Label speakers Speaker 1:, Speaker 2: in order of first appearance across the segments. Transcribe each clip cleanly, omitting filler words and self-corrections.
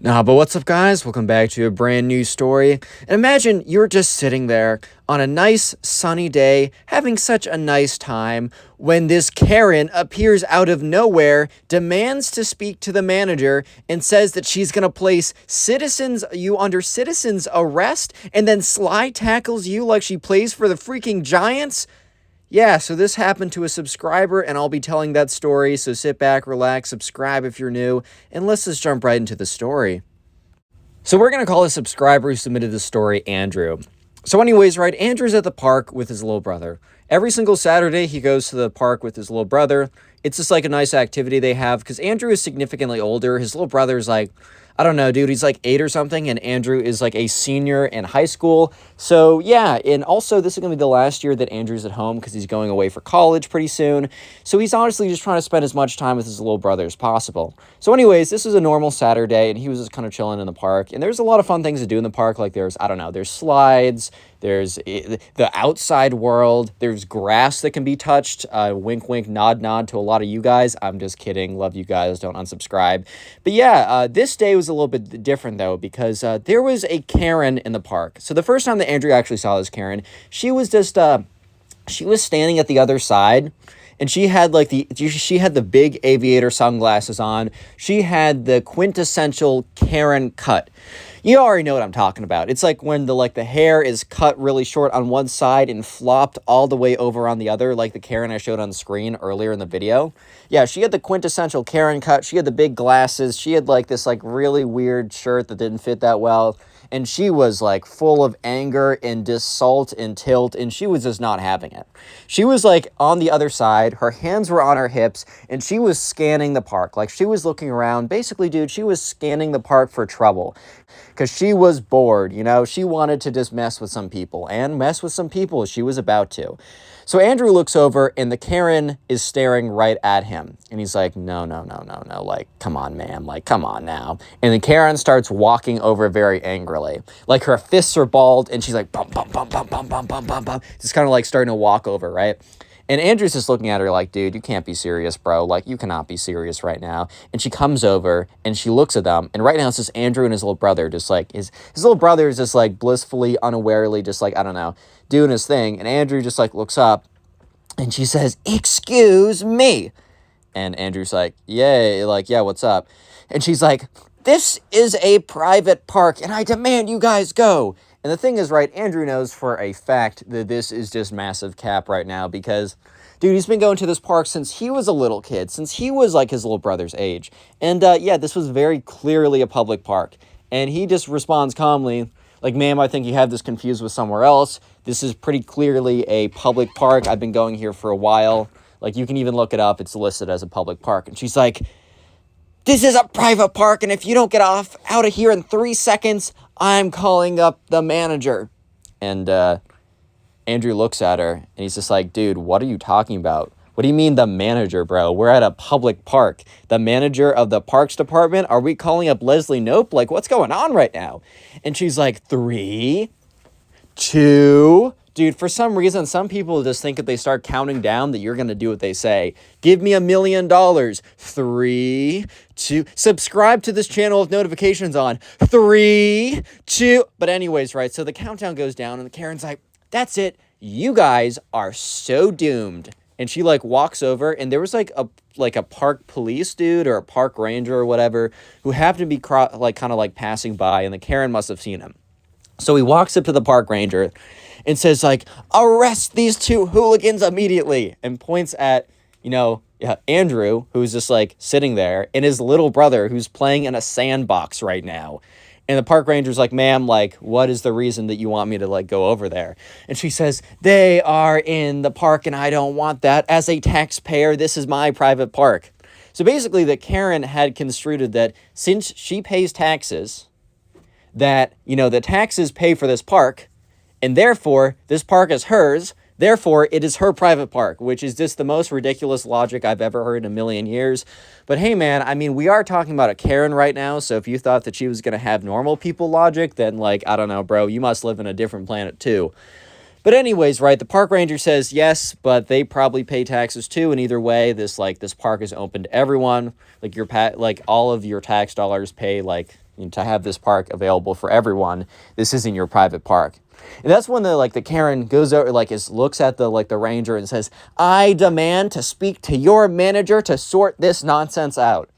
Speaker 1: Nah, but what's up, guys? Welcome back to a brand new story. And imagine you're just sitting there on a nice sunny day, having such a nice time, when this Karen appears out of nowhere, demands to speak to the manager, and says that she's gonna place you under citizens arrest, and then sly tackles you like she plays for the freaking Giants. Yeah, so this happened to a subscriber, and I'll be telling that story, so sit back, relax, subscribe if you're new, and let's just jump right into the story. So we're going to call the subscriber who submitted the story Andrew. So anyways, right, Andrew's at the park with his little brother. Every single Saturday, he goes to the park with his little brother. It's just like a nice activity they have, because Andrew is significantly older. His little brother's like, I don't know, dude, he's like 8 or something, and Andrew is like a senior in high school. So yeah, and also this is going to be the last year that Andrew's at home because he's going away for college pretty soon. So he's honestly just trying to spend as much time with his little brother as possible. So anyways, this is a normal Saturday, and he was just kind of chilling in the park. And there's a lot of fun things to do in the park, like there's, I don't know, there's slides, there's the outside world, there's grass that can be touched, wink, wink, nod, nod to a lot of you guys. I'm just kidding, love you guys, don't unsubscribe. But yeah, this day was a little bit different though, because there was a Karen in the park. So the first time that Andrew actually saw this Karen, she was just, she was standing at the other side, and she had like she had the big aviator sunglasses on. She had the quintessential Karen cut. You already know what I'm talking about. It's like when the hair is cut really short on one side and flopped all the way over on the other, like the Karen I showed on the screen earlier in the video. Yeah, she had the quintessential Karen cut. She had the big glasses. She had like this like really weird shirt that didn't fit that well. And she was like full of anger and assault and tilt, and she was just not having it. She was like on the other side, her hands were on her hips, and she was scanning the park. Like she was looking around. Basically, dude, she was scanning the park for trouble because she was bored, you know? She wanted to just mess with some people, and mess with some people she was about to. So Andrew looks over, and the Karen is staring right at him. And he's like, no, no, no, no, no. Like, come on, ma'am. Like, come on now. And the Karen starts walking over very angrily. Like, her fists are balled, and she's like, bum, bum, bum, bum, bum, bum, bum, bum, bum. Just kind of like starting to walk over, right? And Andrew's just looking at her like, dude, you can't be serious, bro. Like, you cannot be serious right now. And she comes over, and she looks at them. And right now, it's just Andrew and his little brother. Just like, his little brother is just like blissfully, unawarely, just like, I don't know, doing his thing. And Andrew just like looks up, and she says, excuse me. And Andrew's like, yeah, what's up? And she's like, this is a private park, and I demand you guys go. And the thing is, right, Andrew knows for a fact that this is just massive cap right now because, dude, he's been going to this park since he was a little kid, since he was like his little brother's age. And yeah, this was very clearly a public park. And he just responds calmly, like, ma'am, I think you have this confused with somewhere else. This is pretty clearly a public park. I've been going here for a while. Like, you can even look it up. It's listed as a public park. And she's like, this is a private park, and if you don't get out of here in 3 seconds, I'm calling up the manager. And Andrew looks at her, and he's just like, dude, what are you talking about? What do you mean the manager, bro? We're at a public park. The manager of the parks department? Are we calling up Leslie Knope? Like, what's going on right now? And she's like, 3, 2... Dude, for some reason, some people just think if they start counting down that you're going to do what they say. Give me $1 million. 3, 2... Subscribe to this channel with notifications on. 3, 2... But anyways, right, so the countdown goes down, and the Karen's like, that's it. You guys are so doomed. And she, like, walks over, and there was, like a park police dude or a park ranger or whatever who happened to be, kind of, passing by, and the Karen must have seen him. So he walks up to the park ranger and says, like, arrest these 2 hooligans immediately, and points at, Andrew, who's just, like, sitting there, and his little brother, who's playing in a sandbox right now. And the park ranger's like, ma'am, like, what is the reason that you want me to, like, go over there? And she says, they are in the park, and I don't want that. As a taxpayer, this is my private park. So basically, the Karen had construed that since she pays taxes, that, the taxes pay for this park, and therefore, this park is hers, therefore, it is her private park, which is just the most ridiculous logic I've ever heard in a million years. But hey, man, I mean, we are talking about a Karen right now, so if you thought that she was going to have normal people logic, then, like, I don't know, bro, you must live in a different planet, too. But anyways, right, the park ranger says yes, but they probably pay taxes too, and either way, this park is open to everyone. Like, all of your tax dollars pay, like, to have this park available for everyone. This isn't your private park. And that's when the Karen goes over, looks at the ranger and says, "I demand to speak to your manager to sort this nonsense out."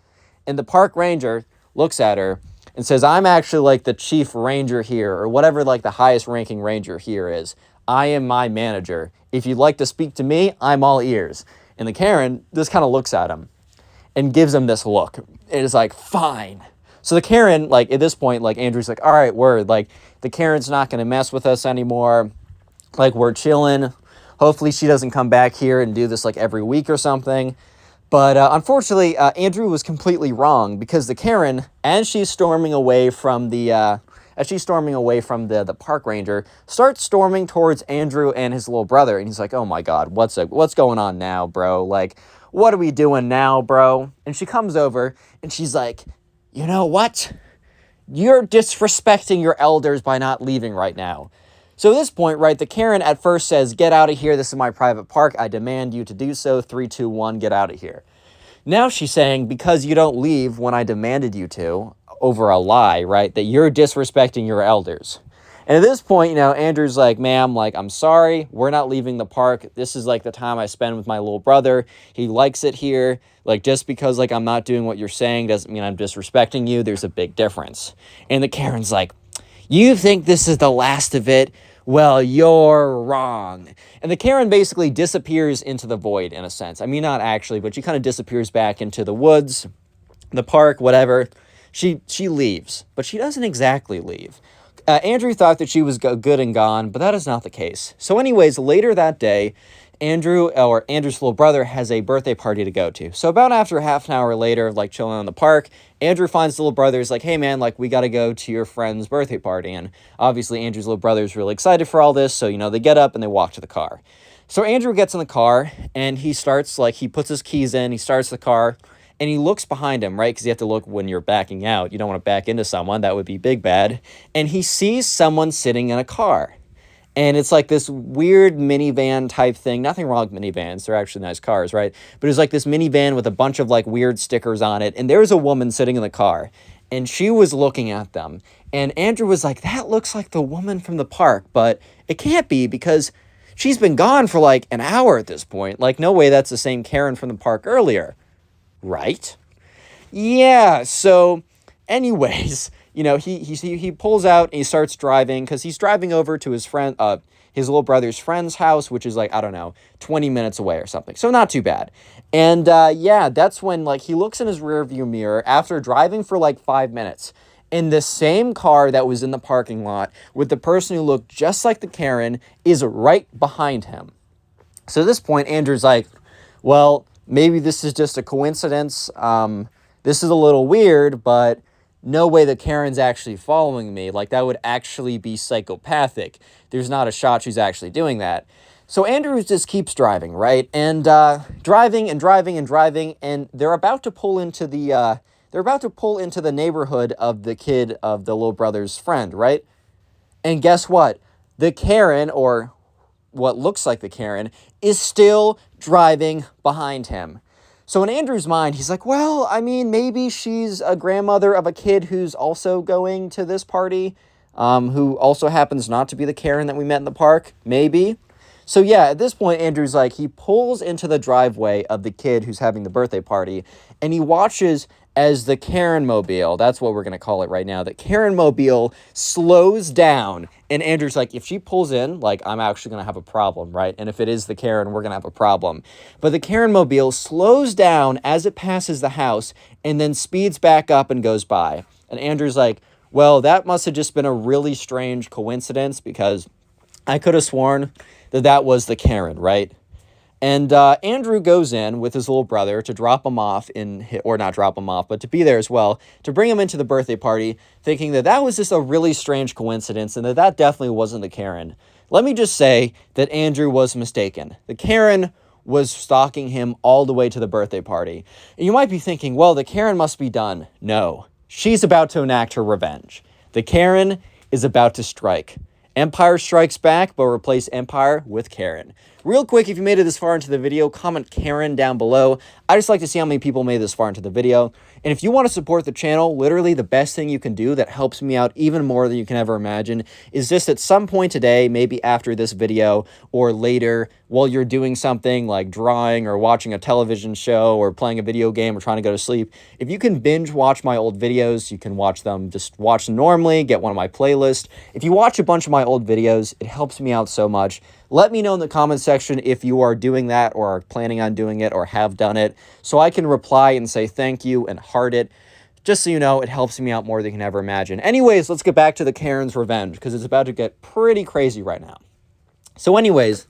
Speaker 1: And the park ranger looks at her and says, "I'm actually the chief ranger here," or whatever the highest ranking ranger here is. "I am my manager. If you'd like to speak to me, I'm all ears." And the Karen just kind of looks at him and gives him this look. It is fine. So the Karen, at this point, Andrew's all right, word. The Karen's not going to mess with us anymore. We're chilling. Hopefully she doesn't come back here and do this every week or something. But unfortunately, Andrew was completely wrong, because the Karen, as she's storming away from the park ranger, starts storming towards Andrew and his little brother. And he's like, "Oh my God, what's going on now, bro? What are we doing now, bro?" And she comes over and she's like, "You know what? You're disrespecting your elders by not leaving right now." So at this point, right, the Karen at first says, "Get out of here. This is my private park. I demand you to do so. 3, 2, 1, get out of here." Now she's saying, because you don't leave when I demanded you to, over a lie, right, that you're disrespecting your elders. And at this point, Andrew's like, "Ma'am, I'm sorry. We're not leaving the park. This is the time I spend with my little brother. He likes it here. Just because I'm not doing what you're saying doesn't mean I'm disrespecting you. There's a big difference." And the Karen's like, "You think this is the last of it? Well, you're wrong." And the Karen basically disappears into the void, in a sense. I mean, not actually, but she kind of disappears back into the woods, the park, whatever. She leaves, but she doesn't exactly leave. Andrew thought that she was good and gone, but that is not the case. So anyways, later that day, Andrew's little brother has a birthday party to go to. So about after half an hour later of chilling in the park, Andrew finds the little brother. He's like, "Hey man, we got to go to your friend's birthday party." And obviously Andrew's little brother is really excited for all this. So, they get up and they walk to the car. So Andrew gets in the car and he starts, he puts his keys in, he starts the car, and he looks behind him, right? Because you have to look when you're backing out. You don't want to back into someone. That would be big bad. And he sees someone sitting in a car. And it's this weird minivan type thing. Nothing wrong with minivans. They're actually nice cars, right? But it's this minivan with a bunch of weird stickers on it. And there's a woman sitting in the car. And she was looking at them. And Andrew was like, "That looks like the woman from the park. But it can't be, because she's been gone for an hour at this point. No way that's the same Karen from the park earlier. Right?" Yeah, so anyways, he pulls out and he starts driving, because he's driving over to his little brother's friend's house, which is I don't know, 20 minutes away or something. So not too bad. And yeah, that's when he looks in his rearview mirror after driving for 5 minutes in the same car that was in the parking lot with the person who looked just like the Karen is right behind him. So at this point, Andrew's like, "Well, maybe this is just a coincidence. This is a little weird, but no way the Karen's actually following me. That would actually be psychopathic. There's not a shot she's actually doing that." So Andrew just keeps driving, right? And driving and driving and driving, and they're about to pull into the neighborhood of the kid of the little brother's friend, right? And guess what? The Karen, or what looks like the Karen, is still driving behind him. So in Andrew's mind, he's like, "Well, I mean, maybe she's a grandmother of a kid who's also going to this party, who also happens not to be the Karen that we met in the park. Maybe." So yeah, at this point, Andrew's he pulls into the driveway of the kid who's having the birthday party, and he watches as the Karen mobile, that's what we're going to call it right now, the Karen mobile slows down. And Andrew's like, if she pulls in, I'm actually going to have a problem, right? And if it is the Karen, we're going to have a problem. But the Karen mobile slows down as it passes the house and then speeds back up and goes by. And Andrew's like, "Well, that must have just been a really strange coincidence, because I could have sworn that was the Karen, right?" And Andrew goes in with his little brother to drop him off or not drop him off, but to be there as well, to bring him into the birthday party, thinking that was just a really strange coincidence and that definitely wasn't the Karen. Let me just say that Andrew was mistaken. The Karen was stalking him all the way to the birthday party. And you might be thinking, well, the Karen must be done. No, she's about to enact her revenge. The Karen is about to strike. Empire strikes back, but replace Empire with Karen. Real quick, if you made it this far into the video, comment Karen down below. I just like to see how many people made it this far into the video. And if you want to support the channel, literally the best thing you can do that helps me out even more than you can ever imagine is just at some point today, maybe after this video or later, while you're doing something like drawing or watching a television show or playing a video game or trying to go to sleep, if you can binge watch my old videos, you can watch them, just watch them normally, get one of my playlists. If you watch a bunch of my old videos, it helps me out so much. Let me know in the comment section if you are doing that or are planning on doing it or have done it, so I can reply and say thank you and heart it. Just so you know, it helps me out more than you can ever imagine. Anyways, let's get back to the Karen's revenge, because it's about to get pretty crazy right now. So anyways,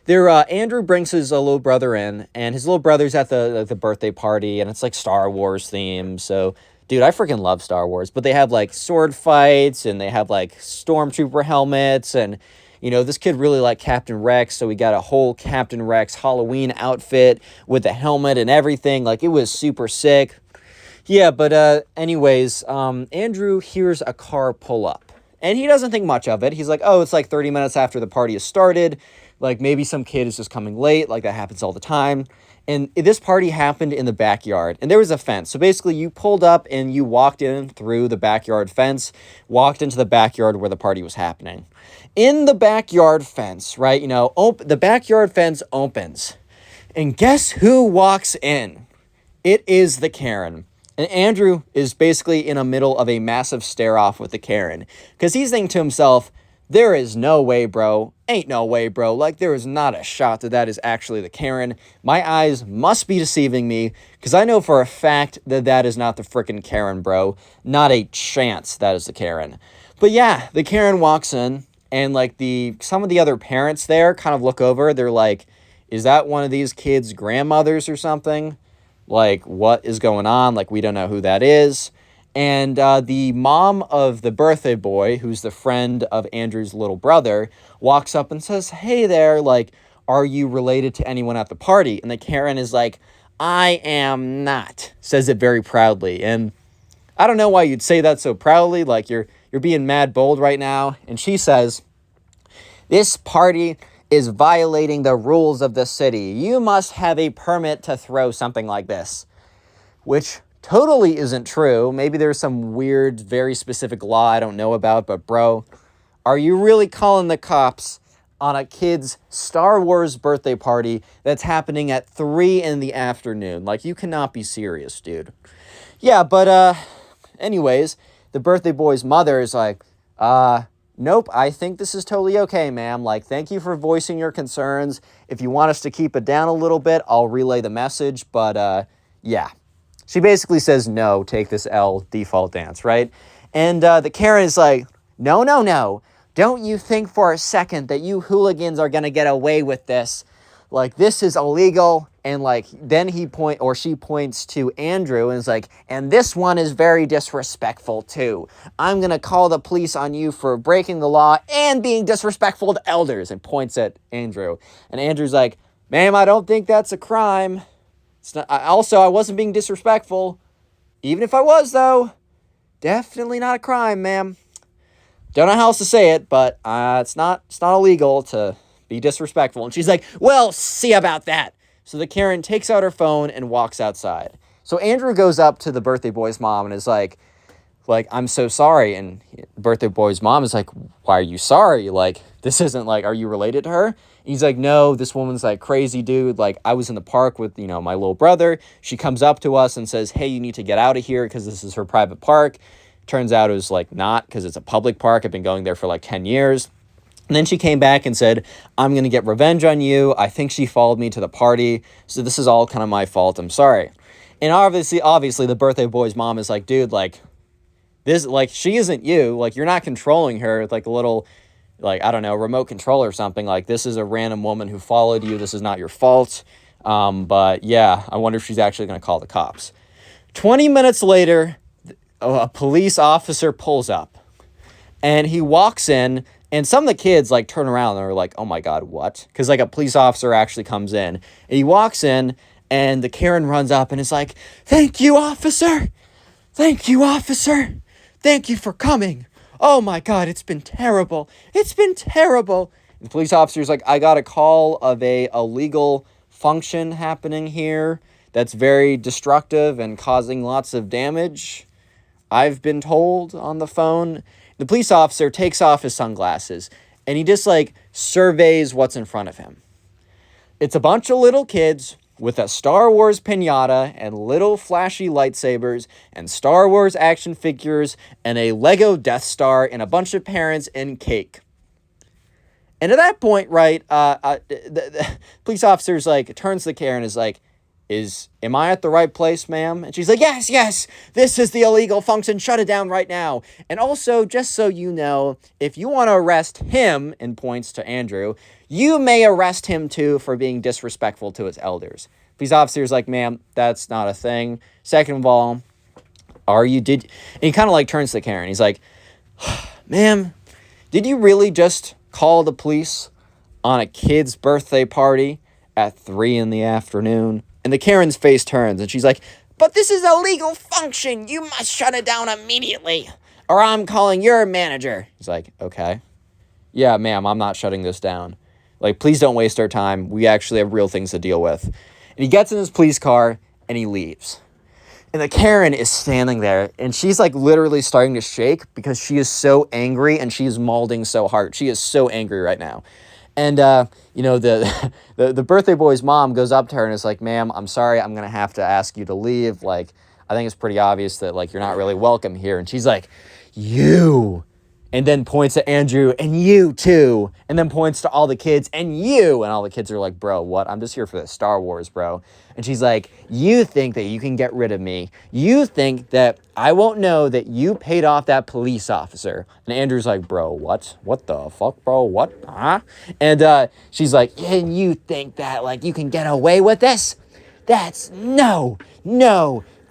Speaker 1: Andrew brings his little brother in, and his little brother's at the birthday party, and it's like Star Wars theme. So, dude, I freaking love Star Wars, but they have like sword fights, and they have like stormtrooper helmets, and you know, this kid really liked Captain Rex, so we got a whole Captain Rex Halloween outfit with the helmet and everything. Like, it was super sick. Yeah, but anyways, Andrew hears a car pull up, and he doesn't think much of it. He's like, oh, it's like 30 minutes after the party has started. Like, maybe some kid is just coming late. Like, that happens all the time. And this party happened in the backyard, and there was a fence. So basically, you pulled up and you walked in through the backyard fence, walked into the backyard where the party was happening. In the backyard fence, right, you know, the backyard fence opens, and guess who walks in? It is the Karen. And Andrew is basically in the middle of a massive stare-off with the Karen, because he's thinking to himself, there is no way, bro. Ain't no way, bro. Like, there is not a shot that that is actually the Karen. My eyes must be deceiving me, because I know for a fact that that is not the frickin' Karen, bro. Not a chance that is the Karen. But yeah, the Karen walks in, and like some of the other parents there kind of look over. They're like, is that one of these kids' grandmothers or something? Like, what is going on? Like, we don't know who that is. And the mom of the birthday boy, who's the friend of Andrew's little brother, walks up and says, hey there, like, are you related to anyone at the party? And the Karen is like, I am not, says it very proudly. And I don't know why you'd say that so proudly, like you're being mad bold right now. And she says, this party is violating the rules of the city. You must have a permit to throw something like this, which totally isn't true. Maybe there's some weird, very specific law I don't know about, but bro, are you really calling the cops on a kid's Star Wars birthday party that's happening at 3 in the afternoon? Like, you cannot be serious, dude. Yeah, but anyways, the birthday boy's mother is like, nope, I think this is totally okay, ma'am. Like, thank you for voicing your concerns. If you want us to keep it down a little bit, I'll relay the message, but yeah. She basically says, no, take this L, default dance, right? And the Karen is like, no, no, no. Don't you think for a second that you hooligans are going to get away with this. Like, this is illegal. And, like, then she points to Andrew and is like, and this one is very disrespectful, too. I'm going to call the police on you for breaking the law and being disrespectful to elders, and points at Andrew. And Andrew's like, ma'am, I don't think that's a crime. It's not, also, I wasn't being disrespectful. Even if I was, though, definitely not a crime, ma'am. Don't know how else to say it, but it's not illegal to be disrespectful. And she's like, well, see about that. So the Karen takes out her phone and walks outside. So Andrew goes up to the birthday boy's mom and is like, I'm so sorry. And the birthday boy's mom is like, why are you sorry? Like, this isn't like, are you related to her? And he's like, no, this woman's like crazy, dude. Like, I was in the park with, you know, my little brother. She comes up to us and says, hey, you need to get out of here because this is her private park. Turns out it was like not, because it's a public park. I've been going there for like 10 years. And then she came back and said, I'm going to get revenge on you. I think she followed me to the party. So this is all kind of my fault. I'm sorry. And obviously the birthday boy's mom is like, dude, like, this, like, she isn't you. Like, you're not controlling her with like a little, like, I don't know, remote control or something. Like, this is a random woman who followed you. This is not your fault. But yeah, I wonder if she's actually going to call the cops. 20 minutes later, a police officer pulls up and he walks in. And some of the kids, like, turn around and are like, oh, my God, what? Because, like, a police officer actually comes in. And he walks in, and the Karen runs up and is like, thank you, officer. Thank you, officer. Thank you for coming. Oh, my God, it's been terrible. It's been terrible. And the police officer's like, I got a call of a illegal function happening here. that's very destructive and causing lots of damage, I've been told on the phone. The police officer takes off his sunglasses and he just like surveys what's in front of him. It's a bunch of little kids with a Star Wars piñata and little flashy lightsabers and Star Wars action figures and a Lego Death Star and a bunch of parents and cake. And at that point, right, the police officer's like, turns to Karen and is like, am I at the right place, ma'am? And she's like, yes, this is the illegal function. Shut it down right now. And also, just so you know, if you want to arrest him, and points to Andrew, you may arrest him too for being disrespectful to his elders. Police officer's like, ma'am, that's not a thing. Second of all, and he kind of like turns to Karen. He's like, ma'am, did you really just call the police on a kid's birthday party at 3 p.m? And the Karen's face turns and she's like, but this is a legal function. You must shut it down immediately or I'm calling your manager. He's like, okay. Yeah, ma'am, I'm not shutting this down. Like, please don't waste our time. We actually have real things to deal with. And he gets in his police car and he leaves. And the Karen is standing there and she's like literally starting to shake because she is so angry and she is mauling so hard. She is so angry right now. And, the birthday boy's mom goes up to her and is like, ma'am, I'm sorry, I'm going to have to ask you to leave. Like, I think it's pretty obvious that, like, you're not really welcome here. And she's like, you. And then points at Andrew, and you too. And then points to all the kids, and you. And all the kids are like, bro, what? I'm just here for the Star Wars, bro. And she's like, you think that you can get rid of me. You think that I won't know that you paid off that police officer. And Andrew's like, bro, what? What the fuck, bro? What? Huh? And she's like, and you think that, like, you can get away with this? No,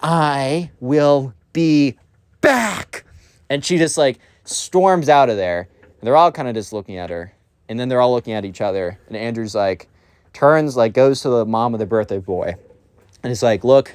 Speaker 1: I will be back. And she just, like, storms out of there. And they're all kind of just looking at her. And then they're all looking at each other. And Andrew's like, turns, like, goes to the mom of the birthday boy. And he's like, look,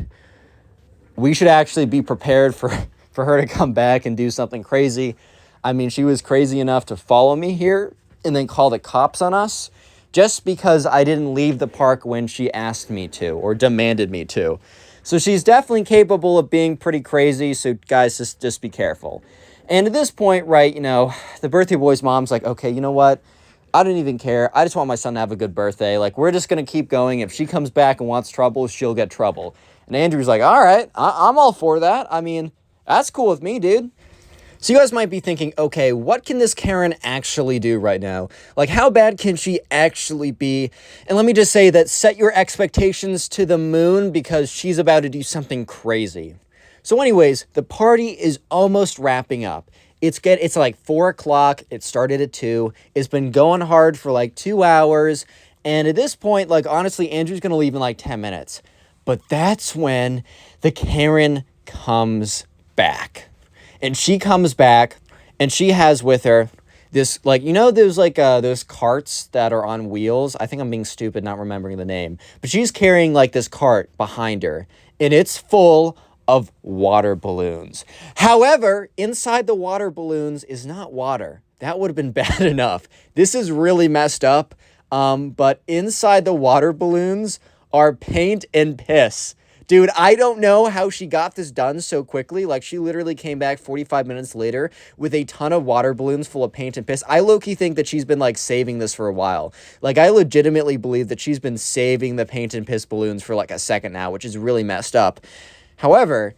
Speaker 1: we should actually be prepared for her to come back and do something crazy. I mean, she was crazy enough to follow me here and then call the cops on us just because I didn't leave the park when she asked me to or demanded me to. So she's definitely capable of being pretty crazy. So guys, just be careful. And at this point, right, the birthday boy's mom's like, okay, you know what? I don't even care. I just want my son to have a good birthday. Like, we're just going to keep going. If she comes back and wants trouble, she'll get trouble. And Andrew's like, all right, I'm all for that. I mean, that's cool with me, dude. So you guys might be thinking, okay, what can this Karen actually do right now? Like, how bad can she actually be? And let me just say that set your expectations to the moon because she's about to do something crazy. So anyways, the party is almost wrapping up. It's like 4 o'clock. It started at 2. It's been going hard for like 2 hours. And at this point, like, honestly, Andrew's going to leave in like 10 minutes. But that's when the Karen comes back. And she comes back and she has with her this, like, those carts that are on wheels. I think I'm being stupid not remembering the name. But she's carrying like this cart behind her. And it's full of water balloons. However, inside the water balloons is not water. That would have been bad enough. This is really messed up. But inside the water balloons are paint and piss. Dude, I don't know how she got this done so quickly. Like, she literally came back 45 minutes later with a ton of water balloons full of paint and piss. I low-key think that she's been, like, saving this for a while. Like, I legitimately believe that she's been saving the paint and piss balloons for, like, a second now, which is really messed up. However,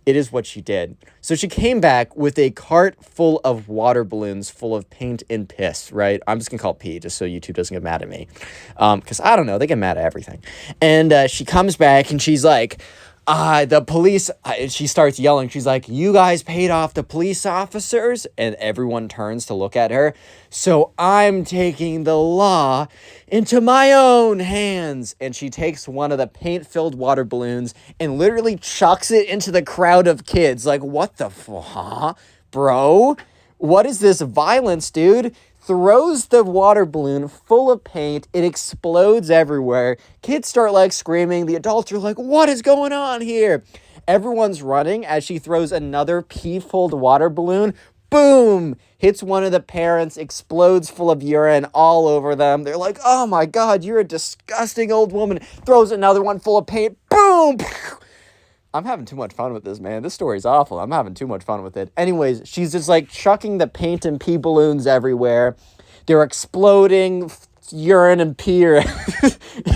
Speaker 1: it is what she did. So she came back with a cart full of water balloons full of paint and piss, right? I'm just going to call it P just so YouTube doesn't get mad at me. Because I don't know, they get mad at everything. And she comes back and she's like, the police, she starts yelling. She's like, you guys paid off the police officers? And everyone turns to look at her. So I'm taking the law into my own hands. And she takes one of the paint-filled water balloons and literally chucks it into the crowd of kids. Like, what the fuck, bro? What is this violence, dude? Throws the water balloon full of paint. It explodes everywhere. Kids start, like, screaming. The adults are like, what is going on here? Everyone's running as she throws another pea-filled water balloon. Boom! Hits one of the parents, explodes full of urine all over them. They're like, oh my God, you're a disgusting old woman. Throws another one full of paint. boom. I'm having too much fun with this, man. This story's awful. I'm having too much fun with it. Anyways, she's just like chucking the paint and pee balloons everywhere. They're exploding. Urine and pee or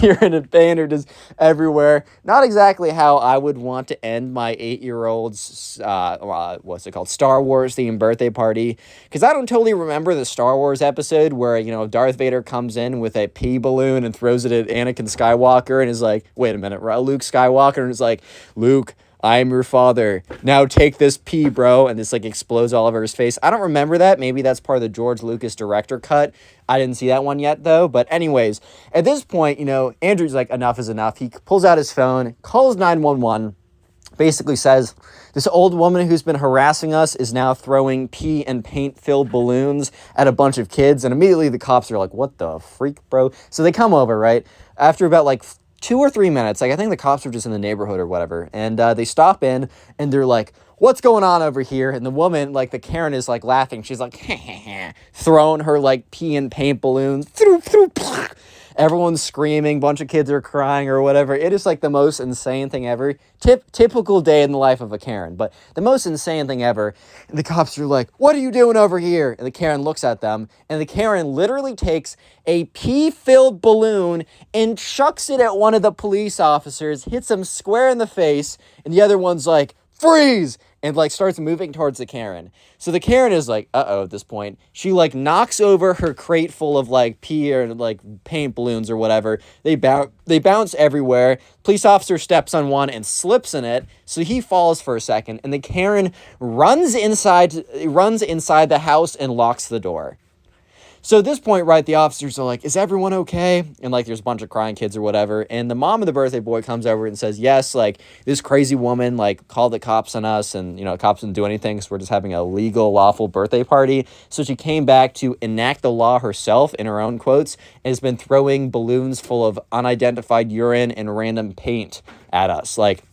Speaker 1: urine and paint are just everywhere. Not exactly how I would want to end my 8-year-old's what's it called, Star Wars themed birthday party, because I don't totally remember the Star Wars episode where, you know, Darth Vader comes in with a pee balloon and throws it at Anakin Skywalker and is like, wait a minute, Luke Skywalker, and is like, Luke, I am your father. Now take this pee, bro. And this like explodes all over his face. I don't remember that. Maybe that's part of the George Lucas director cut. I didn't see that one yet, though. But anyways, at this point, you know, Andrew's like, enough is enough. He pulls out his phone, calls 911, basically says, this old woman who's been harassing us is now throwing pee and paint-filled balloons at a bunch of kids. And immediately the cops are like, what the freak, bro? So they come over, right? After about like 2 or 3 minutes, like I think the cops were just in the neighborhood or whatever, and they stop in and they're like, what's going on over here? And the woman, like the Karen, is like laughing. She's like, throwing her like pee and paint balloons. Everyone's screaming, bunch of kids are crying or whatever. It is like the most insane thing ever. Typical day in the life of a Karen, but the most insane thing ever. And the cops are like, what are you doing over here? And the Karen looks at them, and the Karen literally takes a pee-filled balloon and chucks it at one of the police officers, hits him square in the face, and the other one's like, freeze! And like starts moving towards the Karen. So the Karen is like, uh-oh, at this point. She like knocks over her crate full of like pee or like paint balloons or whatever. They bounce everywhere. Police officer steps on one and slips in it. So he falls for a second. And the Karen runs inside the house and locks the door. So at this point, right, the officers are like, is everyone okay? And, like, there's a bunch of crying kids or whatever. And the mom of the birthday boy comes over and says, yes, like, this crazy woman, like, called the cops on us. And, you know, cops didn't do anything because we're just having a legal, lawful birthday party. So she came back to enact the law herself, in her own quotes, and has been throwing balloons full of unidentified urine and random paint at us. Like,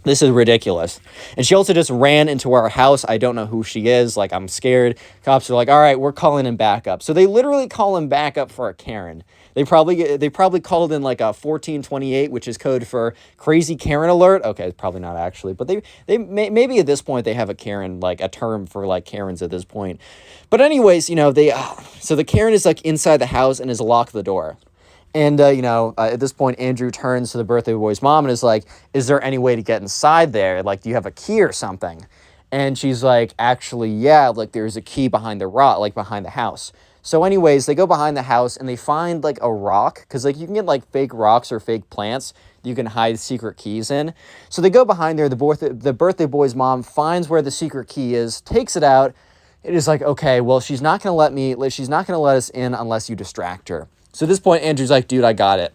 Speaker 1: this is ridiculous. And she also just ran into our house. I don't know who she is. Like, I'm scared. Cops are like, all right, we're calling in backup. So they literally call in backup for a Karen. They probably called in like a 1428, which is code for crazy Karen alert. Okay, probably not actually, but maybe at this point they have a Karen, like a term for like Karens at this point. But anyways, you know, so the Karen is like inside the house and has locked the door. And, at this point, Andrew turns to the birthday boy's mom and is like, is there any way to get inside there? Like, do you have a key or something? And she's like, actually, yeah, like, there's a key behind behind the house. So anyways, they go behind the house and they find, like, a rock. Because, like, you can get, like, fake rocks or fake plants you can hide secret keys in. So they go behind there. The birthday boy's mom finds where the secret key is, takes it out. It is like, okay, well, she's not going to let us in unless you distract her. So at this point, Andrew's like, dude, I got it.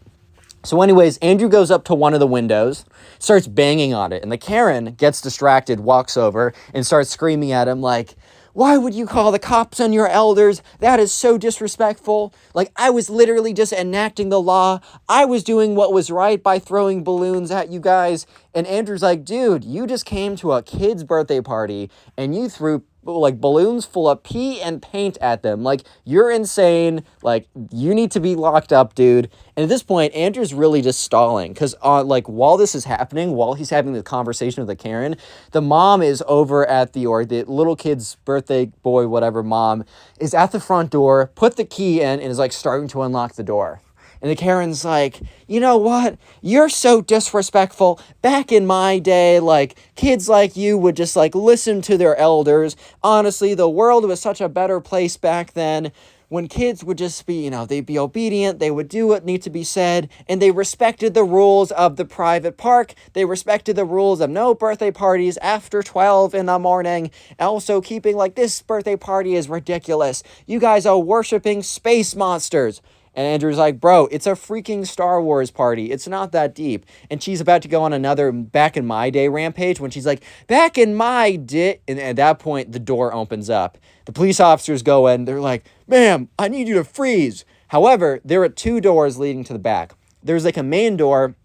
Speaker 1: So anyways, Andrew goes up to one of the windows, starts banging on it, and the Karen gets distracted, walks over, and starts screaming at him like, why would you call the cops on your elders? That is so disrespectful. Like, I was literally just enacting the law. I was doing what was right by throwing balloons at you guys. And Andrew's like, dude, you just came to a kid's birthday party, and you threw like balloons full of pee and paint at them. Like, you're insane. Like, you need to be locked up, dude. And at this point, Andrew's really just stalling because while this is happening, while he's having the conversation with the Karen, the mom is over at the little kid's birthday boy, whatever mom is at the front door, put the key in and is like starting to unlock the door. And the Karen's like, you know what? You're so disrespectful. Back in my day, like, kids like you would just, like, listen to their elders. Honestly, the world was such a better place back then when kids would just be, they'd be obedient. They would do what needs to be said. And they respected the rules of the private park. They respected the rules of no birthday parties after 12 in the morning. Also keeping, like, this birthday party is ridiculous. You guys are worshiping space monsters. And Andrew's like, bro, it's a freaking Star Wars party. It's not that deep. And she's about to go on another back in my day rampage when she's like, back in my day. And at that point, the door opens up. The police officers go in. They're like, ma'am, I need you to freeze. However, there are 2 doors leading to the back. There's like a main door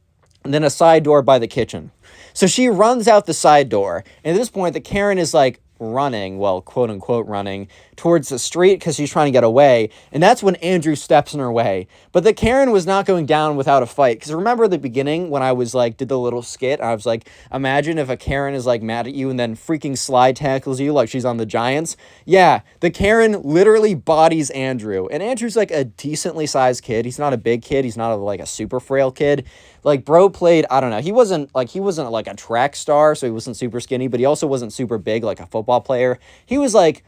Speaker 1: and then a side door by the kitchen. So she runs out the side door. And at this point, the Karen is like running, well, quote unquote running, towards the street because she's trying to get away. And that's when Andrew steps in her way. But the Karen was not going down without a fight. Because remember the beginning when I was like, did the little skit? I was like, imagine if a Karen is like mad at you and then freaking slide tackles you like she's on the Giants. Yeah, the Karen literally bodies Andrew. And Andrew's like a decently sized kid. He's not a big kid. He's not like a super frail kid. Like, bro played, I don't know, he wasn't like a track star, so he wasn't super skinny, but he also wasn't super big like a football player. He was like,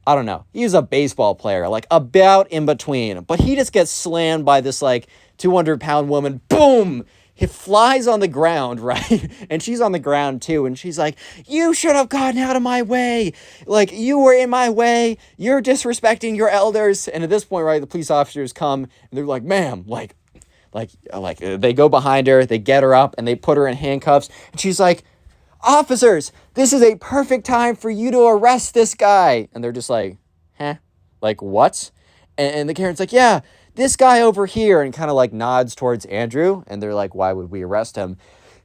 Speaker 1: I don't know, he was a baseball player, like about in between. But he just gets slammed by this like 200-pound woman. Boom! He flies on the ground, right? And she's on the ground too, and she's like, you should have gotten out of my way. Like, you were in my way. You're disrespecting your elders. And at this point, right, the police officers come, and they're like, ma'am, like they go behind her, they get her up, and they put her in handcuffs. And she's like, officers, this is a perfect time for you to arrest this guy. And they're just like, huh? Like, what? And the Karen's like, yeah, this guy over here, and kind of like nods towards Andrew. And they're like, why would we arrest him?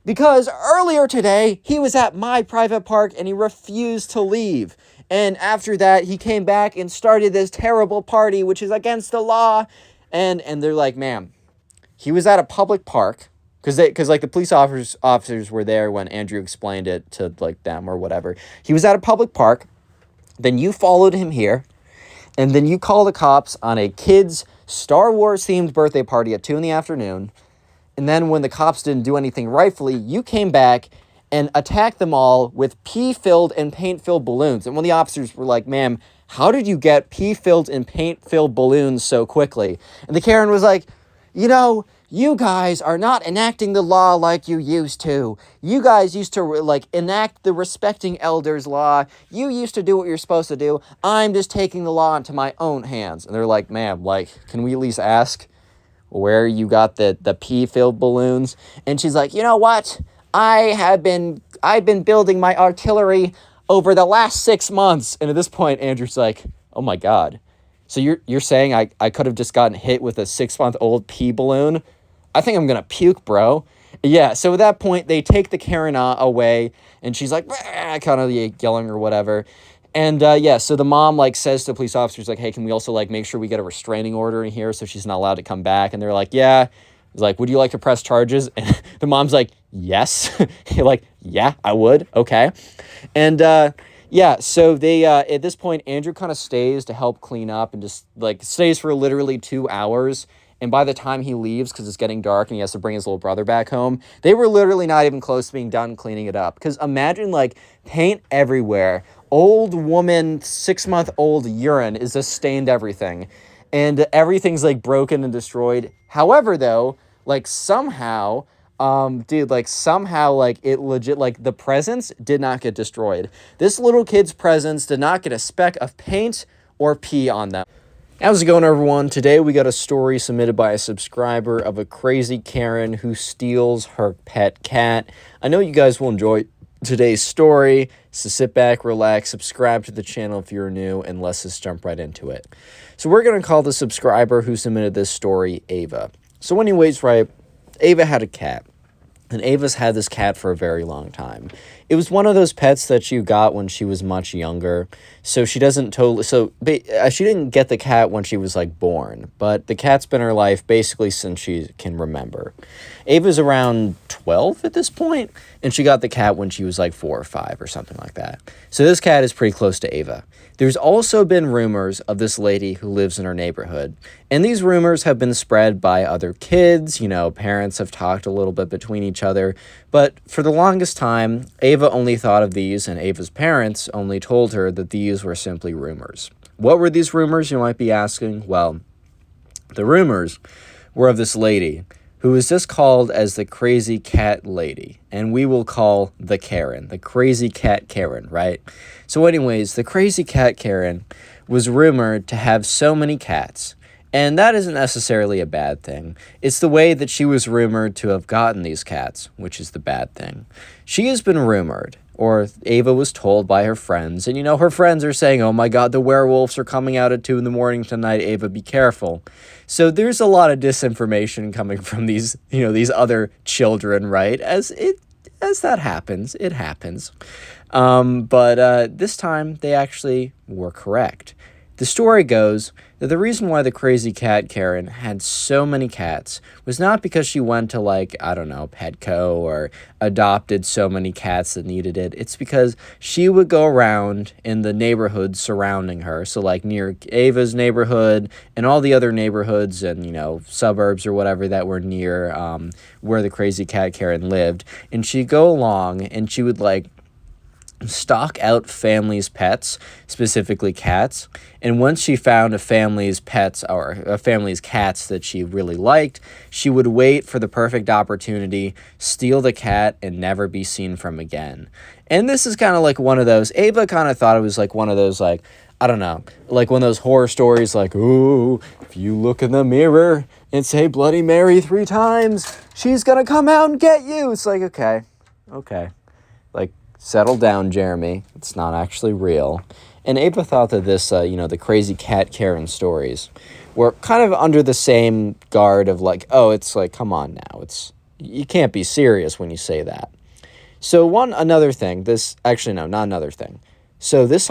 Speaker 1: Because earlier today, he was at my private park and he refused to leave. And after that, he came back and started this terrible party, which is against the law. And they're like, ma'am, he was at a public park, because like the police officers were there when Andrew explained it to like them or whatever. He was at a public park. Then you followed him here, and then you called the cops on a kid's Star Wars themed birthday party at 2 p.m. And then when the cops didn't do anything rightfully, you came back and attacked them all with pee-filled and paint-filled balloons. And when the officers were like, ma'am, how did you get pee-filled and paint-filled balloons so quickly? And the Karen was like, you know, you guys are not enacting the law like you used to. You guys used to, like, enact the respecting elders law. You used to do what you're supposed to do. I'm just taking the law into my own hands. And they're like, ma'am, like, can we at least ask where you got the pee-filled balloons? And she's like, you know what? I've been building my artillery over the last 6 months. And at this point, Andrew's like, oh my God. So you're saying I could have just gotten hit with a 6-month-old pee balloon? I think I'm going to puke, bro. Yeah, so at that point, they take the Karen away, and she's like, kind of yelling or whatever. And yeah, so the mom like says to the police officers, like, hey, can we also like make sure we get a restraining order in here so she's not allowed to come back? And they're like, yeah. He's like, would you like to press charges? And the mom's like, yes. You're like, yeah, I would. Okay. And yeah, so they, at this point, Andrew kind of stays to help clean up and just, like, stays for literally 2 hours. And by the time he leaves, because it's getting dark and he has to bring his little brother back home, they were literally not even close to being done cleaning it up. Because imagine, like, paint everywhere. Old woman, 6-month-old urine is just stained everything. And everything's, like, broken and destroyed. However, though, like, somehow... it legit, like, the presents did not get destroyed. This little kid's presents did not get a speck of paint or pee on them. How's it going, everyone? Today we got a story submitted by a subscriber of a crazy Karen who steals her pet cat. I know you guys will enjoy today's story, so sit back, relax, subscribe to the channel if you're new, and let's just jump right into it. So we're going to call the subscriber who submitted this story Ava. So anyways, right, Ava had a cat. And Ava's had this cat for a very long time. It was one of those pets that you got when she was much younger. So she doesn't totally... So she didn't get the cat when she was, like, born. But the cat's been in her life basically since she can remember. Ava's around 12 at this point. And she got the cat when she was, like, 4 or 5 or something like that. So this cat is pretty close to Ava. There's also been rumors of this lady who lives in her neighborhood. And these rumors have been spread by other kids. You know, parents have talked a little bit between each other. But for the longest time, Ava only thought of these, and Ava's parents only told her that these were simply rumors. What were these rumors, you might be asking? Well, the rumors were of this lady who is just called as the crazy cat lady, and we will call the Karen, the crazy cat Karen, right? So anyways, the crazy cat Karen was rumored to have so many cats, and that isn't necessarily a bad thing. It's the way that she was rumored to have gotten these cats, which is the bad thing. She has been rumored, or Ava was told by her friends, and you know, her friends are saying, oh my God, the werewolves are coming out at 2 a.m. tonight, Ava, be careful. So there's a lot of disinformation coming from these, you know, these other children, right? As that happens, it happens. But this time, they actually were correct. The story goes that the reason why the crazy cat Karen had so many cats was not because she went to, like, I don't know, Petco or adopted so many cats that needed it. It's because she would go around in the neighborhoods surrounding her. So, like, near Ava's neighborhood and all the other neighborhoods and, suburbs or whatever that were near where the crazy cat Karen lived. And she'd go along and she would, like, stalk out families' pets, specifically cats. And once she found a family's pets or a family's cats that she really liked, she would wait for the perfect opportunity, steal the cat, and never be seen from again. And this is kind of like one of those, Ava kind of thought it was like one of those, like, I don't know, like one of those horror stories like, ooh, if you look in the mirror and say Bloody Mary 3 times, she's gonna come out and get you. It's like, okay. Like, settle down, Jeremy. It's not actually real. And Ava thought that this, the crazy cat Karen stories were kind of under the same guard of like, oh, it's like, come on now. You can't be serious when you say that. So another thing, not another thing. So this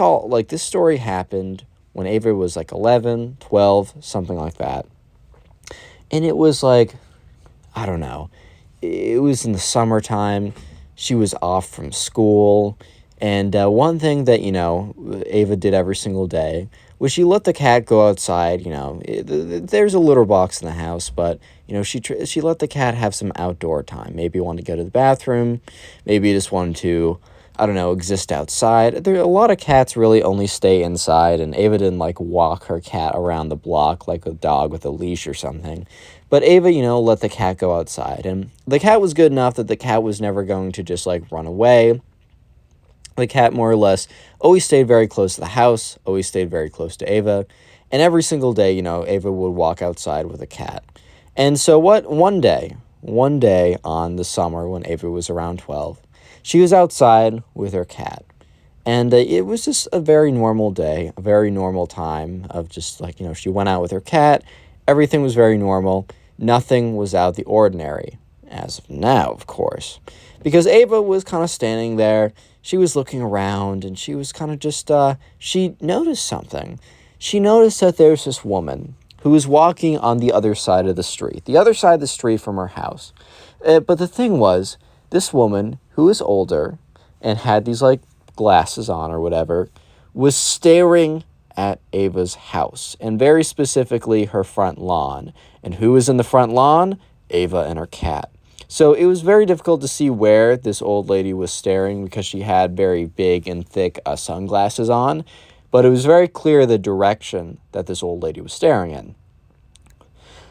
Speaker 1: story happened when Ava was like 11, 12, something like that. And it was like, I don't know, it was in the summertime. She was off from school, and one thing that, Ava did every single day was she let the cat go outside. There's a litter box in the house, but, she let the cat have some outdoor time. Maybe want to go to the bathroom, maybe just wanted to, I don't know, exist outside. A lot of cats really only stay inside, and Ava didn't, like, walk her cat around the block like a dog with a leash or something. But Ava, let the cat go outside. And the cat was good enough that the cat was never going to just, like, run away. The cat, more or less, always stayed very close to the house, always stayed very close to Ava. And every single day, Ava would walk outside with a cat. And so one day on the summer when Ava was around 12, she was outside with her cat. And it was just a very normal day, a very normal time of just, like, she went out with her cat. Everything was very normal. Nothing was out of the ordinary, as of now, of course. Because Ava was kind of standing there, she was looking around, and she was kind of just, she noticed something. She noticed that there's this woman who was walking on the other side of the street from her house. But the thing was, this woman, who was older, and had these, like, glasses on or whatever, was staring at Ava's house, and very specifically her front lawn. And who was in the front lawn? Ava and her cat. So it was very difficult to see where this old lady was staring because she had very big and thick sunglasses on, but it was very clear the direction that this old lady was staring in.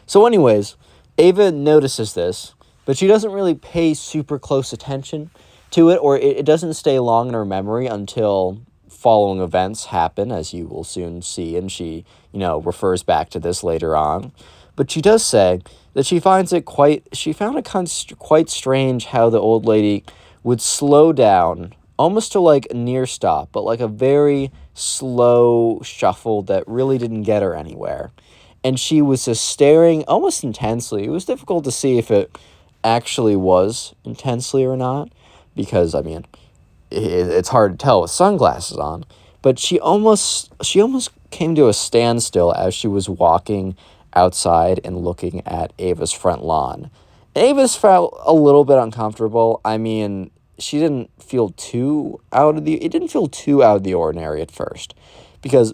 Speaker 1: So anyways, Ava notices this, but she doesn't really pay super close attention to it, or it doesn't stay long in her memory until following events happen, as you will soon see, and she, refers back to this later on. But she does say that she found it quite strange how the old lady would slow down, almost to, like, a near stop, but like a very slow shuffle that really didn't get her anywhere. And she was just staring almost intensely. It was difficult to see if it actually was intensely or not, because, it's hard to tell with sunglasses on, but she almost came to a standstill as she was walking outside and looking at Ava's front lawn. Ava's felt a little bit uncomfortable. She didn't feel too out of the ordinary at first, because,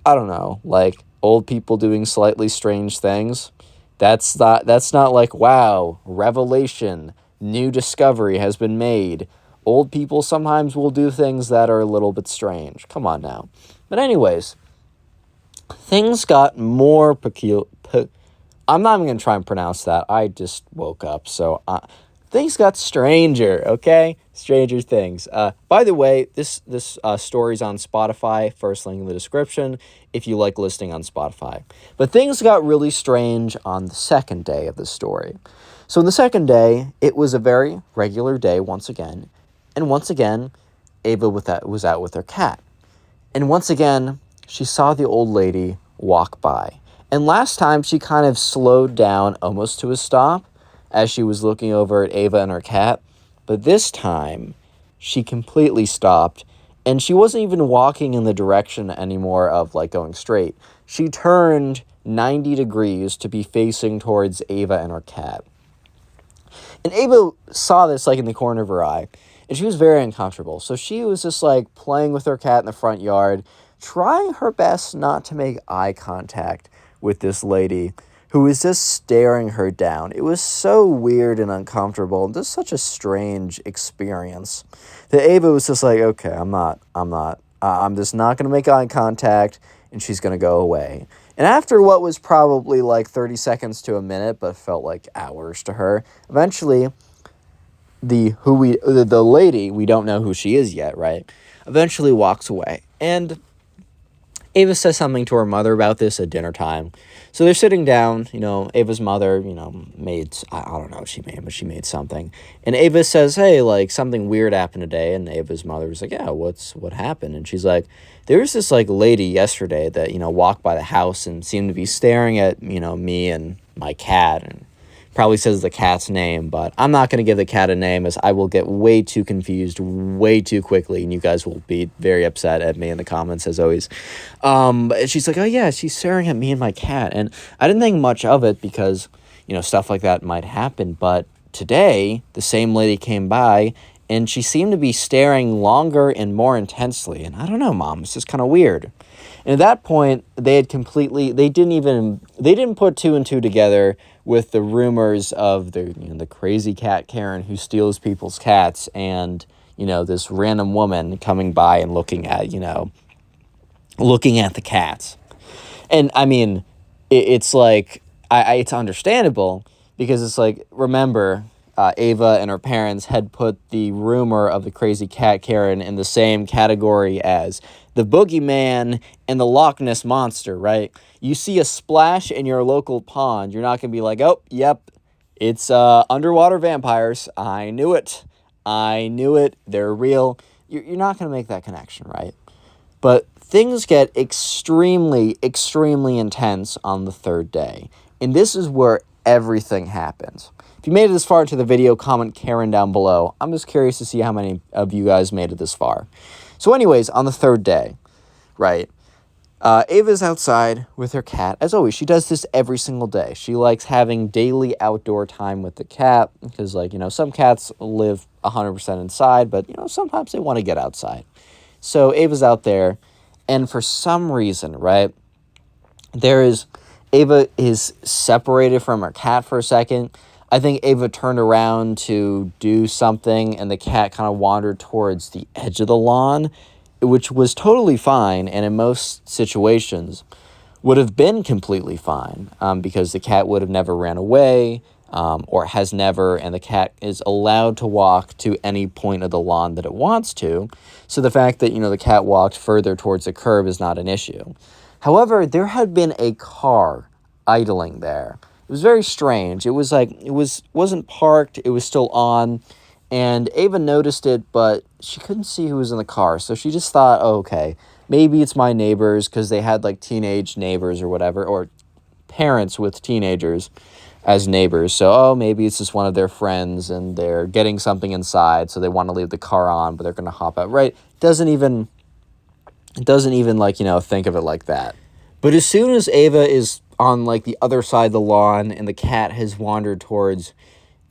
Speaker 1: I don't know, like, old people doing slightly strange things, that's not like, wow, revelation, new discovery has been made. Old people sometimes will do things that are a little bit strange. Come on now. But anyways, things got more peculiar. I'm not even going to try and pronounce that. I just woke up. So things got stranger, okay? Stranger things. By the way, this story's on Spotify. First link in the description if you like listening on Spotify. But things got really strange on the second day of the story. So on the second day, it was a very regular day once again. And once again, Ava was out with her cat. And once again, she saw the old lady walk by. And last time, she kind of slowed down almost to a stop as she was looking over at Ava and her cat. But this time, she completely stopped, and she wasn't even walking in the direction anymore of, like, going straight. She turned 90 degrees to be facing towards Ava and her cat. And Ava saw this, like, in the corner of her eye, and she was very uncomfortable. So she was just, like, playing with her cat in the front yard, trying her best not to make eye contact with this lady who was just staring her down. It was so weird and uncomfortable, and just such a strange experience that Ava was just like, okay, I'm just not going to make eye contact, and she's going to go away. And after what was probably like 30 seconds to a minute, but felt like hours to her, eventually the lady, we don't know who she is yet, right, eventually walks away. And Ava says something to her mother about this at dinner time. So they're sitting down, Ava's mother, made, I don't know what she made, but she made something. And Ava says, hey, like, something weird happened today. And Ava's mother was like, yeah, what happened? And she's like, there was this, like, lady yesterday that, walked by the house and seemed to be staring at, me and my cat, and probably says the cat's name, but I'm not going to give the cat a name, as I will get way too confused way too quickly, and you guys will be very upset at me in the comments, as always. She's like, oh yeah, she's staring at me and my cat, and I didn't think much of it because, stuff like that might happen, but today, the same lady came by, and she seemed to be staring longer and more intensely, and I don't know, Mom, it's just kind of weird. And at that point, they didn't put two and two together with the rumors of the crazy cat Karen who steals people's cats, and, this random woman coming by and looking at the cats. And I mean, it's like, it's understandable, because it's like, remember, Ava and her parents had put the rumor of the crazy cat Karen in the same category as the boogeyman and the Loch Ness monster, right? You see a splash in your local pond, you're not going to be like, oh, yep, it's underwater vampires. I knew it. They're real. You're not going to make that connection, right? But things get extremely, extremely intense on the third day. And this is where everything happens. If you made it this far into the video, comment Karen down below. I'm just curious to see how many of you guys made it this far. So anyways, on the third day, right, Ava's outside with her cat. As always, she does this every single day. She likes having daily outdoor time with the cat because, some cats live 100% inside, but, sometimes they want to get outside. So Ava's out there, and for some reason, right, Ava is separated from her cat for a second. I think Ava turned around to do something, and the cat kind of wandered towards the edge of the lawn, which was totally fine, and in most situations would have been completely fine, because the cat would have never ran away, or has never, and the cat is allowed to walk to any point of the lawn that it wants to. So the fact that, the cat walked further towards the curb is not an issue. However, there had been a car idling there. It was very strange. It was like, wasn't parked, it was still on, and Ava noticed it, but she couldn't see who was in the car, so she just thought, oh, okay, maybe it's my neighbors, because they had, like, teenage neighbors or whatever, or parents with teenagers as neighbors, so, maybe it's just one of their friends, and they're getting something inside, so they want to leave the car on, but they're going to hop out, right? It doesn't even, think of it like that. But as soon as Ava is on, like, the other side of the lawn, and the cat has wandered towards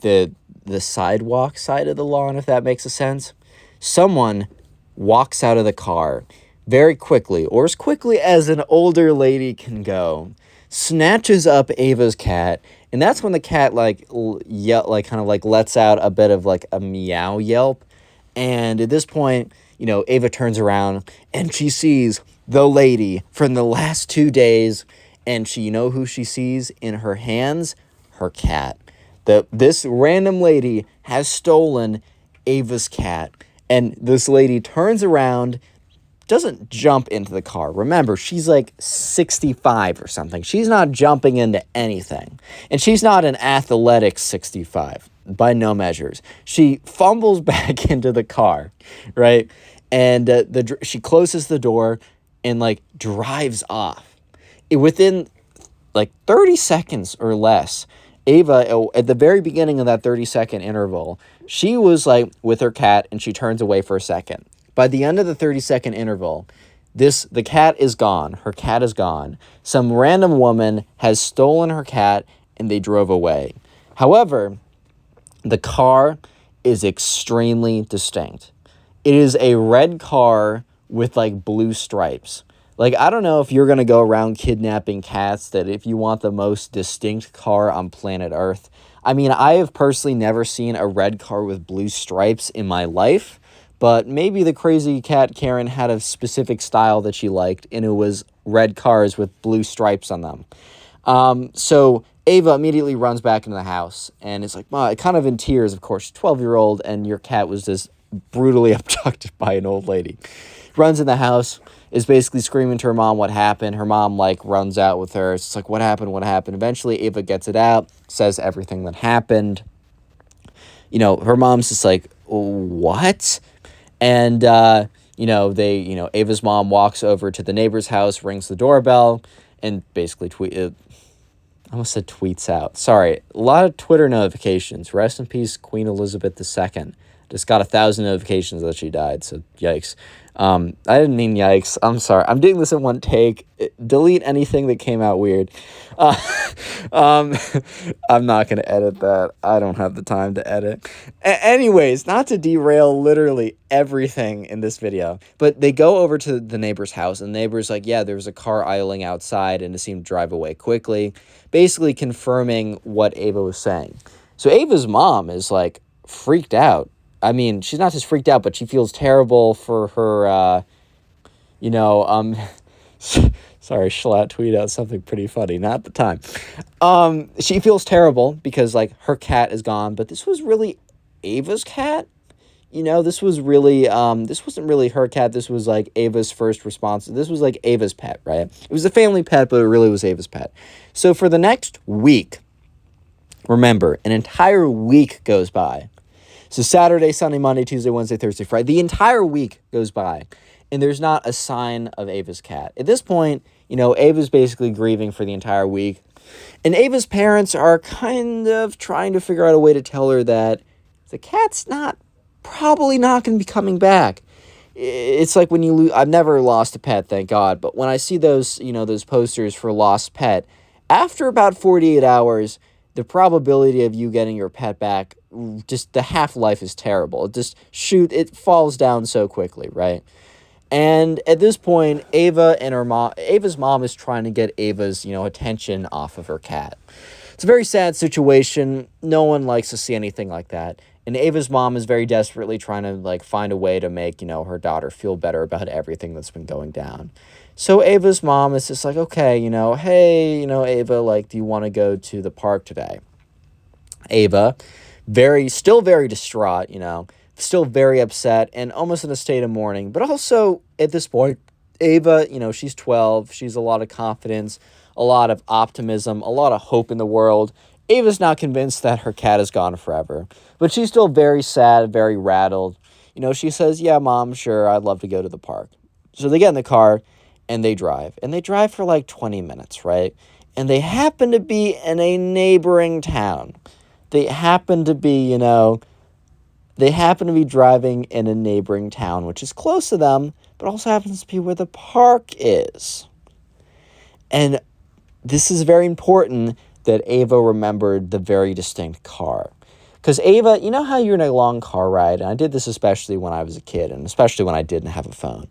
Speaker 1: the sidewalk side of the lawn, if that makes a sense, someone walks out of the car very quickly, or as quickly as an older lady can go, snatches up Ava's cat, and that's when the cat, lets out a bit of, like, a meow yelp, and at this point, Ava turns around, and she sees the lady from the last 2 days, and who she sees in her hands? Her cat. This random lady has stolen Ava's cat, and this lady turns around, doesn't jump into the car. Remember, she's like 65 or something. She's not jumping into anything, and she's not an athletic 65 by no measures. She fumbles back into the car, right? And she closes the door and, like, drives off. Within, like, 30 seconds or less, Ava, at the very beginning of that 30-second interval, she was like with her cat and she turns away for a second. By the end of the 30-second interval, the cat is gone. Her cat is gone. Some random woman has stolen her cat and they drove away. However, the car is extremely distinct. It is a red car with like blue stripes. Like, I don't know if you're going to go around kidnapping cats, that if you want the most distinct car on planet Earth. I mean, I have personally never seen a red car with blue stripes in my life, but maybe the crazy cat Karen had a specific style that she liked, and it was red cars with blue stripes on them. So Ava immediately runs back into the house, and it's like, Ma, kind of in tears, of course, 12-year-old, and your cat was just brutally abducted by an old lady. Runs in the house, is basically screaming to her mom what happened. Her mom, like, runs out with her. It's like, what happened? What happened? Eventually, Ava gets it out, says everything that happened. You know, her mom's just like, what? And, Ava's mom walks over to the neighbor's house, rings the doorbell, and basically I almost said tweets out. Sorry, a lot of Twitter notifications. Rest in peace, Queen Elizabeth II. Just got 1,000 notifications that she died, so yikes. I didn't mean yikes. I'm sorry. I'm doing this in one take. Delete anything that came out weird. I'm not going to edit that. I don't have the time to edit. Anyways, not to derail literally everything in this video, but they go over to the neighbor's house, and the neighbor's like, yeah, there was a car idling outside, and it seemed to drive away quickly, basically confirming what Ava was saying. So Ava's mom is, like, freaked out. I mean, she's not just freaked out, but she feels terrible for her, sorry, Schlatt tweeted out something pretty funny, not at the time. She feels terrible because, like, her cat is gone, but this was really Ava's cat. You know, this was really, this wasn't really her cat. This was, like, Ava's first response. This was, like, Ava's pet, right? It was a family pet, but it really was Ava's pet. So for the next week, remember, an entire week goes by. So Saturday, Sunday, Monday, Tuesday, Wednesday, Thursday, Friday. The entire week goes by, and there's not a sign of Ava's cat. At this point, Ava's basically grieving for the entire week. And Ava's parents are kind of trying to figure out a way to tell her that the cat's probably not going to be coming back. It's like when you lose, I've never lost a pet, thank God. But when I see those, those posters for lost pet, after about 48 hours, the probability of you getting your pet back, just the half-life is terrible. It falls down so quickly, right? And at this point, Ava's mom is trying to get Ava's, attention off of her cat. It's a very sad situation. No one likes to see anything like that. And Ava's mom is very desperately trying to, like, find a way to make, her daughter feel better about everything that's been going down. So Ava's mom is just like, okay, hey, Ava, like, do you want to go to the park today? Ava, still very distraught, still very upset and almost in a state of mourning. But also, at this point, Ava, she's 12. She's a lot of confidence, a lot of optimism, a lot of hope in the world. Ava's not convinced that her cat is gone forever, but she's still very sad, very rattled. She says, yeah, Mom, sure, I'd love to go to the park. So they get in the car, and they drive. And they drive for like 20 minutes, right? And they happen to be in a neighboring town. They happen to be driving in a neighboring town, which is close to them, but also happens to be where the park is. And this is very important that Ava remembered the very distinct car. Because Ava, you know how you're in a long car ride, and I did this especially when I was a kid, and especially when I didn't have a phone.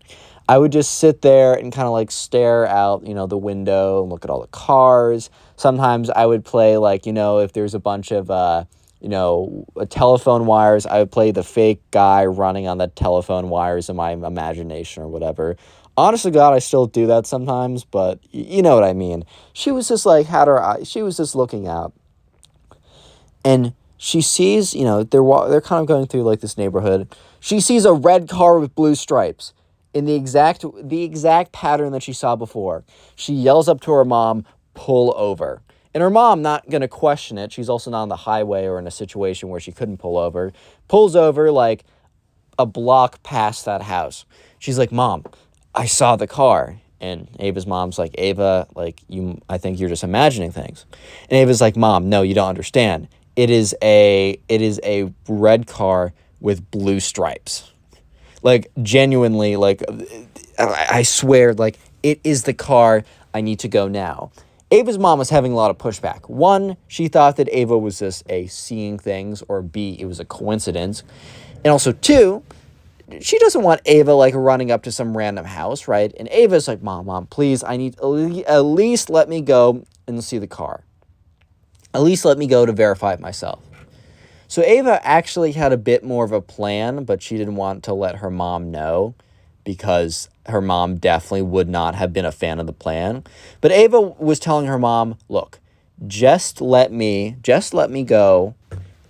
Speaker 1: I would just sit there and kind of like stare out, the window and look at all the cars. Sometimes I would play like, if there's a bunch of, telephone wires, I would play the fake guy running on the telephone wires in my imagination or whatever. Honest to God, I still do that sometimes, but you know what I mean. She was just like, she was just looking out. And she sees, they're kind of going through like this neighborhood. She sees a red car with blue stripes. In the exact pattern that she saw before. She yells up to her mom, pull over. And her mom, not going to question it, she's also not on the highway or in a situation where she couldn't pull over, pulls over like a block past that house. She's like, Mom, I saw the car. And Ava's mom's like, Ava, like, I think you're just imagining things. And Ava's like, Mom, no, you don't understand. It is a red car with blue stripes. Like, genuinely, like, I swear, like, it is the car. I need to go now. Ava's mom was having a lot of pushback. One, she thought that Ava was just seeing things, or B, it was a coincidence. And also, two, she doesn't want Ava, like, running up to some random house, right? And Ava's like, Mom, please, I need, at least let me go and see the car. At least let me go to verify it myself. So Ava actually had a bit more of a plan, but she didn't want to let her mom know because her mom definitely would not have been a fan of the plan. But Ava was telling her mom, look, just let me go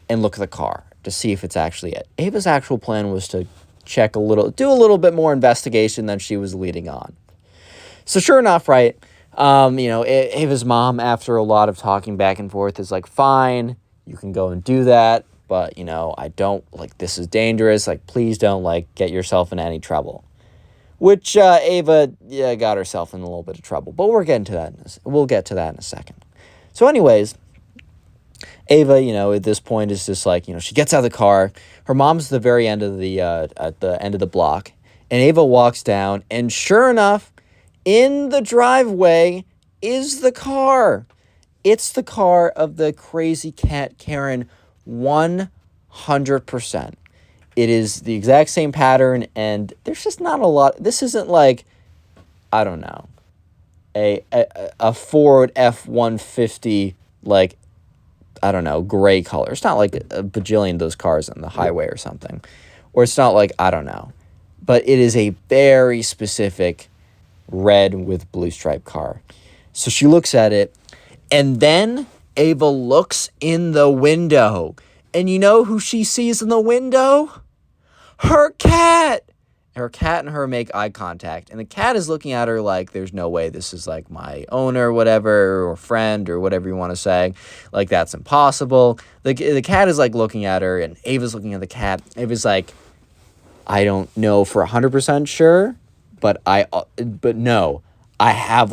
Speaker 1: and look at the car to see if it's actually it. Ava's actual plan was to do a little bit more investigation than she was leading on. So sure enough, right, Ava's mom, after a lot of talking back and forth, is like, fine, you can go and do that, but, I don't, like, this is dangerous, like, please don't, like, get yourself in any trouble. Which Ava got herself in a little bit of trouble, but we'll get to that in a second. So anyways, Ava, at this point is just like, she gets out of the car, her mom's at the very end of at the end of the block, and Ava walks down, and sure enough, in the driveway is the car. It's the car of the crazy cat Karen, 100%. It is the exact same pattern, and there's just not a lot. This isn't like, I don't know, a Ford F-150, like, I don't know, gray color. It's not like a bajillion of those cars on the highway or something. Or it's not like, I don't know. But it is a very specific red with blue stripe car. So she looks at it, and then Ava looks in the window. And you know who she sees in the window? Her cat! Her cat and her make eye contact. And the cat is looking at her like, there's no way this is like my owner, whatever, or friend, or whatever you want to say. Like, that's impossible. The cat is like looking at her, and Ava's looking at the cat. Ava's like, I don't know for 100% sure, but no, I have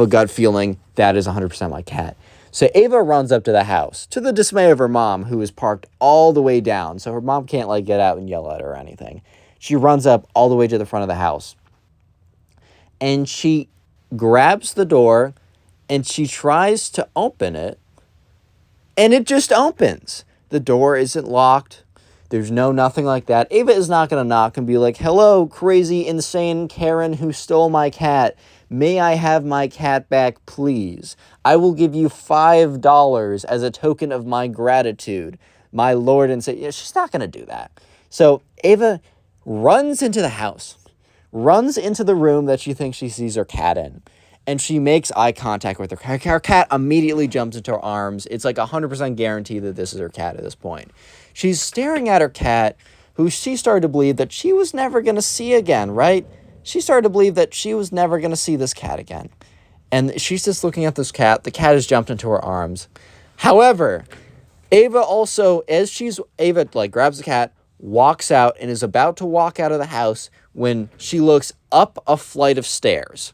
Speaker 1: a gut feeling that is 100% my cat. So Ava runs up to the house, to the dismay of her mom, who is parked all the way down. So her mom can't, like, get out and yell at her or anything. She runs up all the way to the front of the house. And she grabs the door, and she tries to open it. And it just opens. The door isn't locked. There's nothing like that. Ava is not going to knock and be like, hello, crazy, insane Karen who stole my cat. May I have my cat back, please? I will give you $5 as a token of my gratitude, my Lord and Savior. She's not going to do that. So Ava runs into the house, runs into the room that she thinks she sees her cat in, and she makes eye contact with her. Her cat immediately jumps into her arms. It's like 100% guarantee that this is her cat at this point. She's staring at her cat, who she started to believe that she was never going to see again, right? She started to believe that she was never going to see this cat again. And she's just looking at this cat. The cat has jumped into her arms. However, Ava grabs the cat, walks out, and is about to walk out of the house when she looks up a flight of stairs.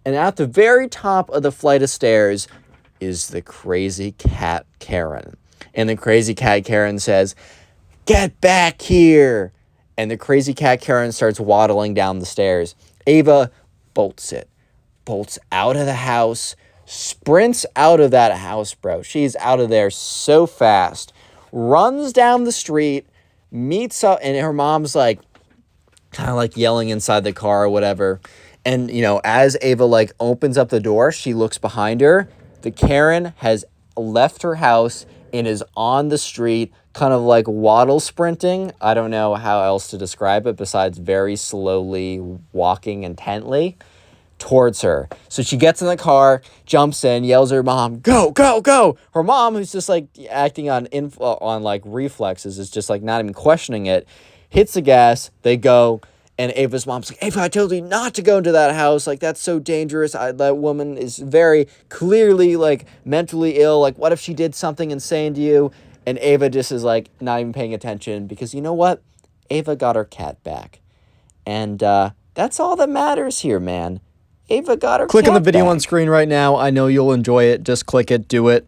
Speaker 1: And at the very top of the flight of stairs is the crazy cat Karen. And the crazy cat Karen says, "Get back here!" And the crazy cat Karen starts waddling down the stairs. Ava bolts out of the house, sprints out of that house, bro. She's out of there so fast, runs down the street, meets up, and her mom's like, kind of like yelling inside the car or whatever. And, as Ava opens up the door, she looks behind her. The Karen has left her house and is on the street, kind of waddle sprinting. I don't know how else to describe it besides very slowly walking intently towards her. So she gets in the car, jumps in, yells at her mom, "Go, go, go!" Her mom, who's just acting on reflexes, is just not even questioning it, hits the gas, they go, and Ava's mom's like, "Ava, I told you not to go into that house. That's so dangerous. That woman is very clearly mentally ill. What if she did something insane to you?" And Ava just is not even paying attention because you know what? Ava got her cat back. And That's all that matters here, man. Ava got her
Speaker 2: Click on the
Speaker 1: cat
Speaker 2: video
Speaker 1: back.
Speaker 2: on screen right now. I know you'll enjoy it. Just click it, do it.